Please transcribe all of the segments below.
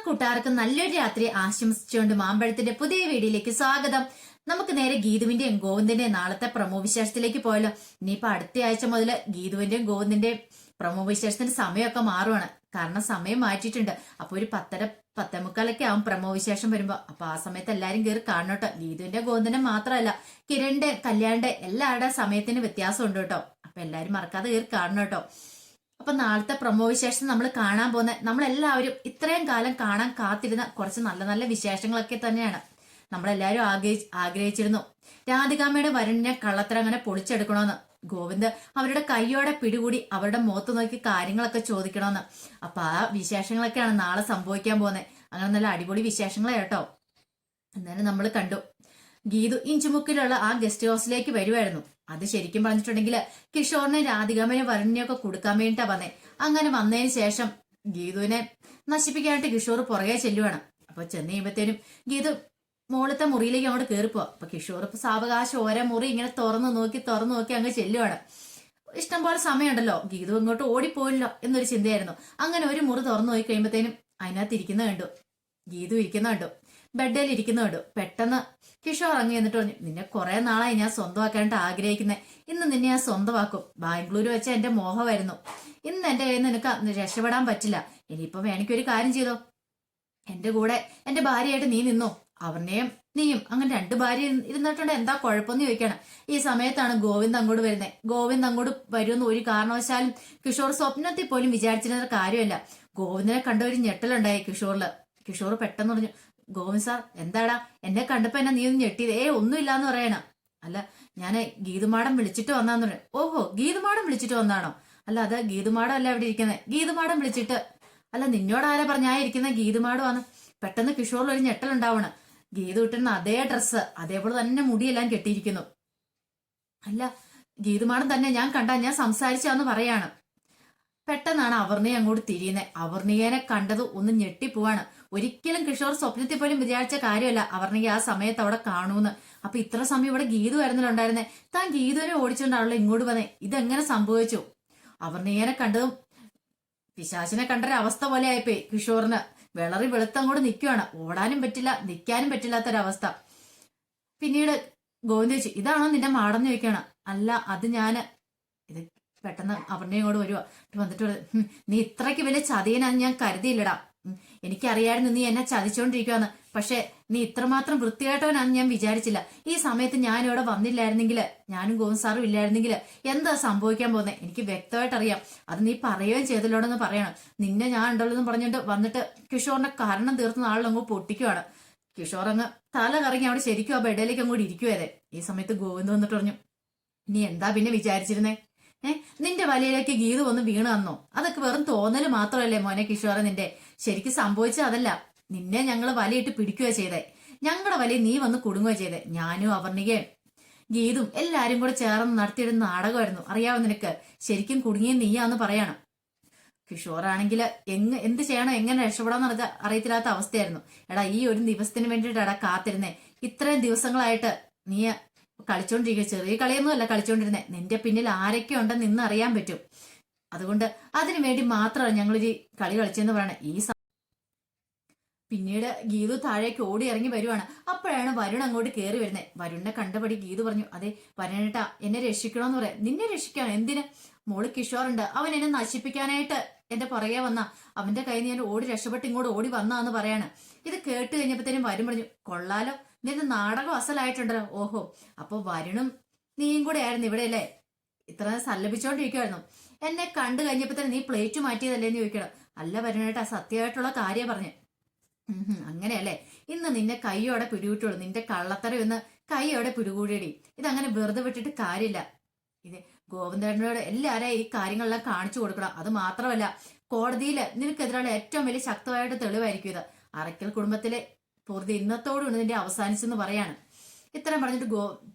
കൂട്ടുകാർക്ക് നല്ലൊരു രാത്രി ആശംസിച്ചുകൊണ്ട് മാമ്പഴത്തിന്റെ പുതിയ വീഡിയോയിലേക്ക് സ്വാഗതം. നമുക്ക് നേരെ ഗീതുവിന്റെയും ഗോവിന്ദന്റെയും നാളത്തെ പ്രമോ വിശേഷത്തിലേക്ക് പോയല്ലോ. ഇനിയിപ്പോ അടുത്ത ആഴ്ച മുതൽ ഗീതുവിന്റെയും ഗോവിന്ദന്റെയും പ്രമോ വിശേഷത്തിന്റെ സമയമൊക്കെ മാറുവാണ്. കാരണം സമയം മാറ്റിയിട്ടുണ്ട്. അപ്പൊ ഒരു 10:30 ആവും പ്രമോ വിശേഷം വരുമ്പോ. അപ്പൊ ആ സമയത്ത് എല്ലാരും കയറി കാണണോട്ടോ. ഗീതുവിന്റെ ഗോവിന്ദന്റെ മാത്രമല്ല, കിരണിന്റെ കല്യാണിന്റെ എല്ലാവരുടെ സമയത്തിന് വ്യത്യാസം ഉണ്ട് കേട്ടോ. അപ്പൊ എല്ലാരും മറക്കാതെ കയറി കാണണോട്ടോ. അപ്പൊ നാളത്തെ പ്രമോ വിശേഷം നമ്മൾ കാണാൻ പോകുന്ന നമ്മളെല്ലാവരും ഇത്രയും കാലം കാണാൻ കാത്തിരുന്ന കുറച്ച് നല്ല നല്ല വിശേഷങ്ങളൊക്കെ തന്നെയാണ്. നമ്മളെല്ലാവരും ആഗ്രഹിച്ചിരുന്നു രാധികാമ്മയുടെ വരുണിനെ കള്ളത്തരം അങ്ങനെ പൊളിച്ചെടുക്കണമെന്ന്. ഗോവിന്ദ് അവരുടെ കൈയോടെ പിടികൂടി അവരുടെ മുഖത്ത് നോക്കി കാര്യങ്ങളൊക്കെ ചോദിക്കണമെന്ന്. അപ്പൊ ആ വിശേഷങ്ങളൊക്കെയാണ് നാളെ സംഭവിക്കാൻ പോകുന്നത്. അങ്ങനെ നല്ല അടിപൊളി വിശേഷങ്ങളെ കേട്ടോ. എന്നാലും നമ്മൾ കണ്ടു ഗീതു ഇഞ്ചുമുക്കിലുള്ള ആ ഗസ്റ്റ് ഹൗസിലേക്ക് വരുമായിരുന്നു. അത് ശരിക്കും പറഞ്ഞിട്ടുണ്ടെങ്കിൽ കിഷോറിനെ രാധികാമ്മനെ വരുണിനെയൊക്കെ കൊടുക്കാൻ വേണ്ടിട്ടാ വന്നേ. അങ്ങനെ വന്നതിന് ശേഷം ഗീതുവിനെ നശിപ്പിക്കാനായിട്ട് കിഷോർ പുറകെ ചെല്ലുവാണ്. അപ്പൊ ചെന്ന് കഴിയുമ്പത്തേനും ഗീതു മോളത്തെ മുറിയിലേക്ക് അങ്ങോട്ട് കയറിപ്പോ. അപ്പൊ കിഷോർ ഇപ്പൊ സാവകാശം ഓരോ മുറി ഇങ്ങനെ തുറന്നു നോക്കി അങ്ങ് ചെല്ലുവാണ്. ഇഷ്ടം പോലെ സമയമുണ്ടല്ലോ, ഗീതു ഇങ്ങോട്ട് ഓടിപ്പോയില്ലോ എന്നൊരു ചിന്തയായിരുന്നു. അങ്ങനെ ഒരു മുറി തുറന്നു നോക്കി കഴിയുമ്പത്തേനും അതിനകത്ത് ഇരിക്കുന്ന കണ്ടു, ഗീതു ഇരിക്കുന്ന കണ്ടു, ബെഡിൽ ഇരിക്കുന്ന കണ്ടു. പെട്ടെന്ന് കിഷോർ ഇറങ്ങി എന്നിട്ട് പറഞ്ഞു, നിന്നെ കുറെ നാളായി ഞാൻ സ്വന്തമാക്കാനായിട്ട് ആഗ്രഹിക്കുന്നത്. ഇന്ന് നിന്നെ ഞാൻ സ്വന്തമാക്കും. ബാംഗ്ലൂർ വെച്ച എന്റെ മോഹമായിരുന്നു. ഇന്ന് എന്റെ കയ്യിൽ നിന്ന് നിനക്ക് രക്ഷപ്പെടാൻ പറ്റില്ല. ഇനിയിപ്പം എനിക്കൊരു കാര്യം ചെയ്തോ, എന്റെ കൂടെ എന്റെ ഭാര്യയായിട്ട് നീ നിന്നോ. അവനെയും നീയും അങ്ങനെ 2 ഭാര്യ ഇരുന്നിട്ടുണ്ട്, എന്താ കുഴപ്പമെന്ന് ചോദിക്കണം. ഈ സമയത്താണ് ഗോവിന്ദ് അങ്ങോട്ട് വരുന്നത്. ഗോവിന്ദ് അങ്ങോട്ട് വരുമെന്ന് ഒരു കാരണവശാലും കിഷോർ സ്വപ്നത്തിൽ പോലും വിചാരിച്ചിരുന്ന കാര്യമല്ല. ഗോവിന്ദിനെ കണ്ട ഒരു ഞെട്ടലുണ്ടായി കിഷോറില്. കിഷോർ പെട്ടെന്ന് പറഞ്ഞു, ഗോവിന്ദ് സാർ എന്താടാ എന്നെ കണ്ടപ്പോ എന്നെ നീ ഒന്ന് ഞെട്ടിയത്? ഒന്നുമില്ലാന്ന് പറയണ. അല്ല ഞാന് ഗീതുമാടം വിളിച്ചിട്ട് വന്നാന്ന് പറഞ്ഞു. ഓഹോ, ഗീതുമാടം വിളിച്ചിട്ട് വന്നാണോ? അല്ല അത് ഗീതുമാടം അല്ല ഇവിടെ ഇരിക്കുന്നത്. ഗീതുമാടം വിളിച്ചിട്ട് അല്ല നിന്നോടാരാ പറഞ്ഞായിരിക്കുന്ന ഗീതുമാടമാണ്. പെട്ടെന്ന് കിഷോറിൽ ഒരു ഞെട്ടലുണ്ടാവണം. ഗീതു ഇട്ടുന്ന അതേ ഡ്രസ്സ്, അതേപോലെ തന്നെ മുടിയെല്ലാം കെട്ടിയിരിക്കുന്നു. അല്ല ഗീതുമാടം തന്നെ ഞാൻ ഞാൻ സംസാരിച്ചാന്ന് പറയാണ്. പെട്ടെന്നാണ് അവർണിയെ അങ്ങോട്ട് തിരിയുന്നത്. അവർണികനെ കണ്ടത് ഒന്ന് ഞെട്ടിപ്പോവാണ്. ഒരിക്കലും കിഷോർ സ്വപ്നത്തിൽ പോലും വിചാരിച്ച കാര്യമല്ല അവർണിക ആ സമയത്ത് അവിടെ കാണൂന്ന്. അപ്പൊ ഇത്ര സമയം ഇവിടെ ഗീതു ആയിരുന്നല്ലോ താൻ ഗീതുവിനെ ഓടിച്ചുകൊണ്ടാണല്ലോ ഇങ്ങോട്ട് വന്നേ. ഇതെങ്ങനെ സംഭവിച്ചു? അവർണികനെ കണ്ടതും പിശാചിനെ കണ്ടൊരവസ്ഥ പോലെ ആയിപ്പോയി കിഷോറിന്. വിളറി വെളുത്തങ്ങോട്ട് നിൽക്കുവാണ്. ഓടാനും പറ്റില്ല, നിൽക്കാനും പറ്റില്ലാത്തൊരവസ്ഥ. പിന്നീട് ഗോവിന്ദ് ചോദിച്ചു, ഇതാണോ നിന്റെ മാടെന്ന് ചോദിക്കണം. അല്ല അത് ഞാന്. ഇത് പെട്ടെന്ന് അവരുടെ കൂടെ വരുവാ. വന്നിട്ട് നീ ഇത്രയ്ക്ക് വലിയ ചതിയനാന്ന് ഞാൻ കരുതിയില്ലടാ. എനിക്കറിയായിരുന്നു നീ എന്നെ ചതിച്ചോണ്ടിരിക്കുവാന്ന്. പക്ഷെ നീ ഇത്രമാത്രം വൃത്തികെട്ടവനാന്ന് ഞാൻ വിചാരിച്ചില്ല. ഈ സമയത്ത് ഞാൻ ഇവിടെ വന്നില്ലായിരുന്നെങ്കിൽ, ഞാനും ഗോവിന്ദ് സാറും ഇല്ലായിരുന്നെങ്കിൽ എന്താ സംഭവിക്കാൻ പോകുന്നത് എനിക്ക് വ്യക്തമായിട്ട് അറിയാം. അത് നീ പറയുകയും ചെയ്തല്ലോടെന്ന് പറയണം. നിന്നെ ഞാൻ ഉണ്ടല്ലോ എന്ന് പറഞ്ഞിട്ട് വന്നിട്ട് കിഷോറിന്റെ കാരണം തീർത്തുന്ന ആളിലങ്ങ് പൊട്ടിക്കുവാണ്. കിഷോർ അങ്ങ് തല കറങ്ങി അവിടെ ശരിക്കും ആ ബെഡിലേക്ക് അങ്ങോട്ട് ഇരിക്കുവേ. ഈ സമയത്ത് ഗോവിന്ദ് വന്നിട്ട് പറഞ്ഞു, നീ എന്താ പിന്നെ വിചാരിച്ചിരുന്നേ? നിന്റെ വലയിലേക്ക് ഗീതു ഒന്ന് വീണ് തന്നോ? അതൊക്കെ വെറും തോന്നല് മാത്രമല്ലേ മോനെ കിഷോറെ. നിന്റെ ശരിക്കും സംഭവിച്ചത് അതല്ല. നിന്നെ ഞങ്ങള് വലയിട്ട് പിടിക്കുകയോ ചെയ്തേ. ഞങ്ങളുടെ വലയിൽ നീ വന്ന് കുടുങ്ങുകയോ ചെയ്തേ. ഞാനും അവർണികയും ഗീതും എല്ലാരും കൂടെ ചേർന്ന് നടത്തിയൊരു നാടകമായിരുന്നു. അറിയാവോ നിനക്ക്? ശരിക്കും കുടുങ്ങിയ നീയാന്ന് പറയണം. കിഷോറാണെങ്കിൽ എന്ത് ചെയ്യണം, എങ്ങനെ രക്ഷപ്പെടാന്ന് അറിയത്തില്ലാത്ത അവസ്ഥയായിരുന്നു. എടാ ഈ ഒരു ദിവസത്തിന് വേണ്ടിയിട്ടാടാ കാത്തിരുന്നേ. ഇത്രയും ദിവസങ്ങളായിട്ട് നീ കളിച്ചോണ്ടിരിക്കുക. ചെറിയ കളിയൊന്നും അല്ല കളിച്ചോണ്ടിരുന്നേ. നിന്റെ പിന്നിൽ ആരൊക്കെ ഉണ്ടെന്ന് ഇന്ന് അറിയാൻ പറ്റും. അതുകൊണ്ട് അതിനു വേണ്ടി മാത്രമാണ് ഞങ്ങളൊരു കളി കളിച്ചെന്ന് പറയണേ. പിന്നീട് ഗീതു താഴേക്ക് ഓടി ഇറങ്ങി വരുവാണ്. അപ്പോഴാണ് വരുൺ അങ്ങോട്ട് കയറി വരുന്നത്. വരുണിനെ കണ്ടപടി ഗീതു പറഞ്ഞു, അതെ വരുണേട്ടാ എന്നെ രക്ഷിക്കണമെന്ന് പറയാം. നിന്നെ രക്ഷിക്കണം എന്തിന്? മോള് കിഷോറുണ്ട്, അവൻ എന്നെ നശിപ്പിക്കാനായിട്ട് എന്റെ പുറകെ വന്ന അവന്റെ കയ്യിൽ നിന്ന് ഞാൻ ഓടി രക്ഷപ്പെട്ട് ഇങ്ങോട്ട് ഓടി വന്നാന്ന് പറയാണ്. ഇത് കേട്ട് കഴിഞ്ഞപ്പോഴത്തേനും വരുൺ പറഞ്ഞു, കൊള്ളാലോ നിന്റെ നാടകം അസലായിട്ടുണ്ടല്ലോ. ഓഹോ, അപ്പൊ വരുണും നീയും കൂടെ ആയിരുന്നു ഇവിടെ അല്ലേ? ഇത്ര സല്ലപിച്ചോണ്ടിരിക്കുവായിരുന്നു. എന്നെ കണ്ടു കഴിഞ്ഞപ്പോഴത്തേനും നീ പ്ലേറ്റ് മാറ്റിയതല്ലേന്ന് ചോദിക്കണം. അല്ല വരുണേട്ടാ സത്യമായിട്ടുള്ള കാര്യം പറഞ്ഞു. അങ്ങനെയല്ലേ? ഇന്ന് നിന്നെ കൈയോടെ പിടിവിട്ടുള്ളൂ. നിന്റെ കള്ളത്തരം ഇന്ന് കൈയോടെ പിടികൂടിയടി. ഇതങ്ങനെ വെറുതെ വിട്ടിട്ട് കാര്യമില്ല. ഇത് ഗോവിന്ദനോട് എല്ലാരെയും ഈ കാര്യങ്ങളെല്ലാം കാണിച്ചു കൊടുക്കണം. അത് മാത്രമല്ല കോടതിയിൽ നിനക്കെതിരെയുള്ള ഏറ്റവും വലിയ ശക്തമായിട്ട് തെളിവായിരിക്കും ഇത്. അറയ്ക്കൽ കുടുംബത്തിലെ പൂർത്തി ഇന്നത്തോടുകൂടി നിന്റെ അവസാനിച്ചെന്ന് പറയാണ്. ഇത്രയും പറഞ്ഞിട്ട്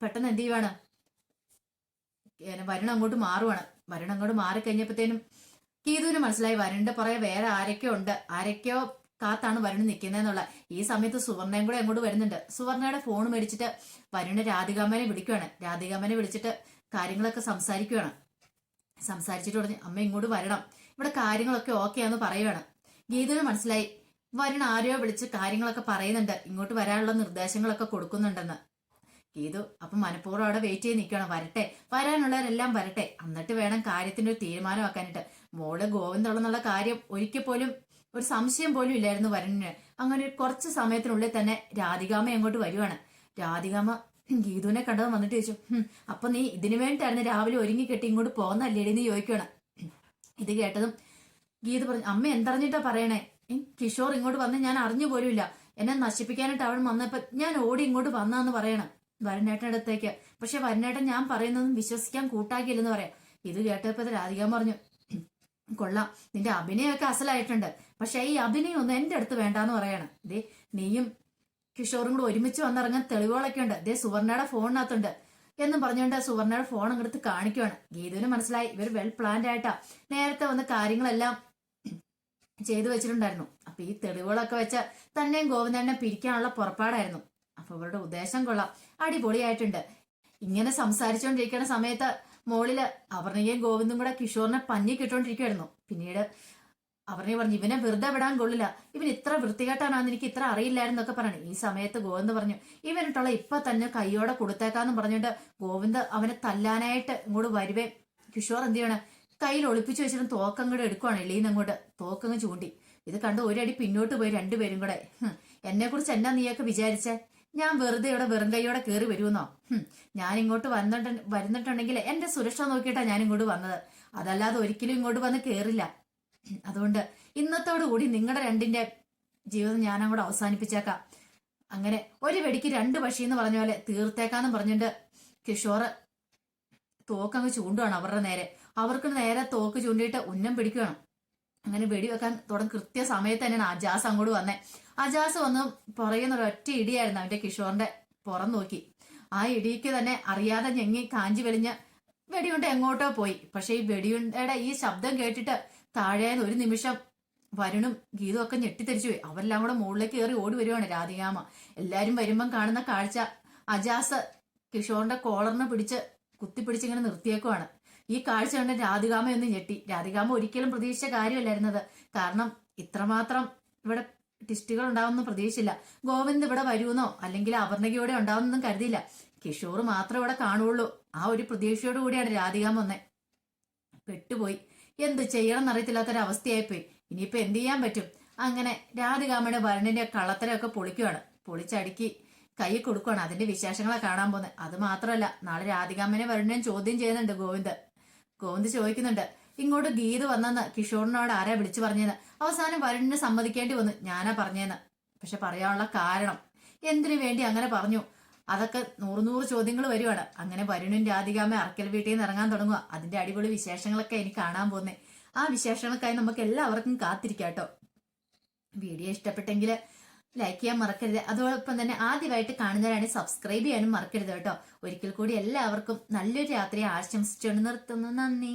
പെട്ടെന്ന് എന്ത് ചെയ്യുവാണ്, വരുൺ അങ്ങോട്ട് മാറുവാണ്. വരുൺ അങ്ങോട്ട് മാറിക്കഴിഞ്ഞപ്പോഴത്തേനും ഗീതുവിന് മനസ്സിലായി വരുണിന്റെ പുറകെ വേറെ ആരൊക്കെയോ കാത്താണ് വരുണ് നിൽക്കുന്നതെന്നുള്ള. ഈ സമയത്ത് സുവർണയും കൂടെ അങ്ങോട്ട് വരുന്നുണ്ട്. സുവർണയുടെ ഫോൺ മേടിച്ചിട്ട് വരുണ് രാധികാമ്മനെ വിളിക്കുവാണ്. രാധികാമ്മനെ വിളിച്ചിട്ട് കാര്യങ്ങളൊക്കെ സംസാരിച്ചിട്ട് പറഞ്ഞു, അമ്മ ഇങ്ങോട്ട് വരണം, ഇവിടെ കാര്യങ്ങളൊക്കെ ഓക്കെയാന്ന് പറയുവാണ്. ഗീതുവിന് മനസ്സിലായി വരുൺ ആരെയോ വിളിച്ച് കാര്യങ്ങളൊക്കെ പറയുന്നുണ്ട്, ഇങ്ങോട്ട് വരാനുള്ള നിർദ്ദേശങ്ങളൊക്കെ കൊടുക്കുന്നുണ്ടെന്ന്. ഗീതു അപ്പം മനഃപൂർവ്വം അവിടെ വെയിറ്റ് ചെയ്ത് നിൽക്കണം, വരട്ടെ, വരാനുള്ളവരെല്ലാം വരട്ടെ, എന്നിട്ട് വേണം കാര്യത്തിന്റെ ഒരു തീരുമാനമാക്കാനായിട്ട്. മോള് ഗോവിന്ദുള്ള കാര്യം ഒരിക്കൽ പോലും ഒരു സംശയം പോലും ഇല്ലായിരുന്നു വരുണിന്. അങ്ങനെ കുറച്ച് സമയത്തിനുള്ളിൽ തന്നെ രാധികാമ്മ അങ്ങോട്ട് വരുവാണ്. രാധികാമ്മ ഗീതുവിനെ കണ്ടത് വന്നിട്ട് ചോദിച്ചു, അപ്പൊ നീ ഇതിനു വേണ്ടിയിട്ടായിരുന്നു രാവിലെ ഒരുങ്ങി കെട്ടി ഇങ്ങോട്ട് പോകുന്നല്ലേടി എന്ന് ചോദിക്കണം. ഇത് കേട്ടതും ഗീതു പറഞ്ഞു, അമ്മ എന്തറിഞ്ഞിട്ടാ പറയണേ? കിഷോർ ഇങ്ങോട്ട് വന്ന് ഞാൻ അറിഞ്ഞു പോലുമില്ല, എന്നെ നശിപ്പിക്കാനായിട്ട് അവൻ വന്നപ്പോ ഞാൻ ഓടി ഇങ്ങോട്ട് വന്നാന്ന് പറയണം വരുണേട്ടൻ്റെ അടുത്തേക്ക്. പക്ഷെ വരുണേട്ടൻ ഞാൻ പറയുന്നതും വിശ്വസിക്കാൻ കൂട്ടാക്കിയില്ലെന്ന് പറയാം. ഇത് കേട്ടപ്പോ രാധികാൻ പറഞ്ഞു, കൊള്ളാം, നിന്റെ അഭിനയമൊക്കെ അസലായിട്ടുണ്ട്, പക്ഷെ ഈ അഭിനയം ഒന്നും എന്റെ അടുത്ത് വേണ്ടാന്ന് പറയണം. ഇതേ നീയും കിഷോറും കൂടെ ഒരുമിച്ച് വന്നിറങ്ങാൻ തെളിവുകളൊക്കെ ഉണ്ട്, ഇതേ സുവർണയുടെ ഫോണിനകത്തുണ്ട് എന്നും പറഞ്ഞുകൊണ്ട് സുവർണയുടെ ഫോൺ അങ്ങെടുത്ത് കാണിക്കുവാണ്. ഗീതുവിന് മനസ്സിലായി ഇവർ വെൽ പ്ലാൻഡ് ആയിട്ടാ നേരത്തെ വന്ന് കാര്യങ്ങളെല്ലാം ചെയ്തു വെച്ചിട്ടുണ്ടായിരുന്നു. അപ്പൊ ഈ തെളിവുകളൊക്കെ വെച്ച് തന്നെയും ഗോവിന്ദനെ പിരിക്കാനുള്ള പുറപ്പാടായിരുന്നു. അപ്പൊ ഇവരുടെ ഉദ്ദേശം കൊള്ളാം, അടിപൊളിയായിട്ടുണ്ട്. ഇങ്ങനെ സംസാരിച്ചുകൊണ്ടിരിക്കുന്ന സമയത്ത് മോളില് അപർണയും ഗോവിന്ദും കൂടെ കിഷോറിനെ പഞ്ഞി കിട്ടോണ്ടിരിക്കുവായിരുന്നു. പിന്നീട് അപർണ പറഞ്ഞു, ഇവനെ വെറുതെ വിടാൻ കൊള്ളില്ല, ഇവൻ ഇത്ര വൃത്തികെട്ടാനാന്ന് എനിക്ക് ഇത്ര അറിയില്ലായിരുന്നൊക്കെ പറഞ്ഞു. ഈ സമയത്ത് ഗോവിന്ദ് പറഞ്ഞു, ഇവനിട്ടുള്ള ഇപ്പൊ തന്നെ കൈയോടെ കൊടുത്തേക്കാന്ന് പറഞ്ഞുകൊണ്ട് ഗോവിന്ദ് അവനെ തല്ലാനായിട്ട് ഇങ്ങോട്ട് വരുവേ. കിഷോർ എന്ത് ചെയ്യണം, കയ്യിൽ ഒളിപ്പിച്ചു വെച്ചിട്ട് തോക്കങ്ങോട്ട് എടുക്കുവാണ്, എളിയിൽ അങ്ങോട്ട് തോക്കങ്ങ് ചൂണ്ടി. ഇത് കണ്ട് ഒരടി പിന്നോട്ട് പോയി രണ്ടുപേരും കൂടെ. എന്നെ കുറിച്ച് എന്നാ നീയൊക്കെ വിചാരിച്ചേ? ഞാൻ വെറുതെ ഇവിടെ വെറും കൈയോടെ കയറി വരുമെന്നോ? ഞാൻ ഇങ്ങോട്ട് വരുന്നിട്ടുണ്ടെങ്കിൽ എന്റെ സുരക്ഷ നോക്കിയിട്ടാ ഞാൻ ഇങ്ങോട്ട് വന്നത്, അതല്ലാതെ ഒരിക്കലും ഇങ്ങോട്ട് വന്ന് കേറില്ല. അതുകൊണ്ട് ഇന്നത്തോടു കൂടി നിങ്ങളുടെ രണ്ടിന്റെ ജീവിതം ഞാൻ അങ്ങോട്ട് അവസാനിപ്പിച്ചേക്കാം. അങ്ങനെ ഒരു വെടിക്ക് രണ്ട് പക്ഷി എന്ന് പറഞ്ഞ പോലെ തീർത്തേക്കാന്ന് പറഞ്ഞിട്ട് കിഷോർ തോക്കങ്ങ് ചൂണ്ടുവാണ് അവരുടെ നേരെ. അവർക്ക് നേരെ തോക്ക് ചൂണ്ടിയിട്ട് ഉന്നം പിടിക്കുകയാണ്. അങ്ങനെ വെടിവെക്കാൻ തുടങ്ങി കൃത്യ സമയത്ത് തന്നെയാണ് അജാസ് അങ്ങോട്ട് വന്നേ. അജാസ് വന്ന് പറയുന്ന ഒരൊറ്റ ഇടിയായിരുന്നു അവന്റെ കിഷോറിന്റെ പുറം നോക്കി. ആ ഇടിക്ക് തന്നെ അറിയാതെ ഞെങ്ങി കാഞ്ചി വലിഞ്ഞ് വെടിയുണ്ട എങ്ങോട്ടോ പോയി. പക്ഷെ ഈ വെടിയുണ്ടയുടെ ഈ ശബ്ദം കേട്ടിട്ട് താഴേന്ന് ഒരു നിമിഷം വരുണും ഗീതും ഒക്കെ ഞെട്ടിത്തെരിച്ചു പോയി. അവരെല്ലാം കൂടെ മുകളിലേക്ക് കയറി ഓടി വരുവാണ് രാധികാമ്മ. എല്ലാരും വരുമ്പം കാണുന്ന കാഴ്ച അജാസ് കിഷോറിന്റെ കോളറിനെ പിടിച്ച് കുത്തിപ്പിടിച്ച് ഇങ്ങനെ നിർത്തിയേക്കുവാണ്. ഈ കാഴ്ച കണ്ട് രാധികാമ്മ ഒന്ന് ഞെട്ടി. രാധികാമ്മ ഒരിക്കലും പ്രതീക്ഷിച്ച കാര്യമല്ലായിരുന്നത്. കാരണം ഇത്രമാത്രം ഇവിടെ ടിസ്റ്റുകൾ ഉണ്ടാവുമെന്ന് പ്രതീക്ഷിച്ചില്ല. ഗോവിന്ദ് ഇവിടെ വരുമെന്നോ അല്ലെങ്കിൽ അപർണകയോടെ ഉണ്ടാവുന്നൊന്നും കരുതിയില്ല. കിഷോർ മാത്രം ഇവിടെ കാണുള്ളൂ, ആ ഒരു പ്രതീക്ഷയോട് കൂടിയാണ് രാധികാമ്മ വന്നേ. പെട്ടുപോയി, എന്ത് ചെയ്യണം എന്നറിയത്തില്ലാത്തൊരവസ്ഥയായിപ്പോയി. ഇനിയിപ്പോ എന്ത് ചെയ്യാൻ പറ്റും? അങ്ങനെ രാധികാമ്മയുടെ വരുണിന്റെ കള്ളത്തരമൊക്കെ പൊളിക്കുവാണ്. പൊളിച്ചടുക്കി കൈ കൊടുക്കുവാണ്. അതിന്റെ വിശേഷങ്ങളെ കാണാൻ പോകുന്നത്. അത് മാത്രമല്ല, നാളെ രാധികാമ്മനെ വരുണിനെയും ചോദ്യം ചെയ്യുന്നുണ്ട് ഗോവിന്ദ് ചോദിക്കുന്നുണ്ട്, ഇങ്ങോട്ട് ഗീത് വന്നെന്ന് കിഷോറിനോട് ആരാ വിളിച്ചു പറഞ്ഞതെന്ന്. അവസാനം വരുണിനെ സമ്മതിക്കേണ്ടി വന്നു, ഞാനാ പറഞ്ഞതെന്ന്. പക്ഷെ പറയാനുള്ള കാരണം, എന്തിനു വേണ്ടി അങ്ങനെ പറഞ്ഞു, അതൊക്കെ നൂറ് ചോദ്യങ്ങൾ വരുവാണ്. അങ്ങനെ വരുണും രാധികാമ്മ അറക്കൽ വീട്ടിൽ നിന്ന് ഇറങ്ങാൻ തുടങ്ങുക. അതിന്റെ അടിപൊളി വിശേഷങ്ങളൊക്കെ എനിക്ക് കാണാൻ പോകുന്നത്. ആ വിശേഷങ്ങൾക്കായി നമുക്ക് എല്ലാവർക്കും കാത്തിരിക്കാം കേട്ടോ. വീഡിയോ ഇഷ്ടപ്പെട്ടെങ്കിൽ ലൈക്ക് ചെയ്യാൻ മറക്കരുത്. അതോടൊപ്പം തന്നെ ആദ്യമായിട്ട് കാണുന്നവരാണെങ്കിൽ സബ്സ്ക്രൈബ് ചെയ്യാനും മറക്കരുത് കേട്ടോ. ഒരിക്കൽ കൂടി എല്ലാവർക്കും നല്ലൊരു രാത്രി ആശംസിച്ചുകൊണ്ട് നിർത്തുന്നു. നന്ദി.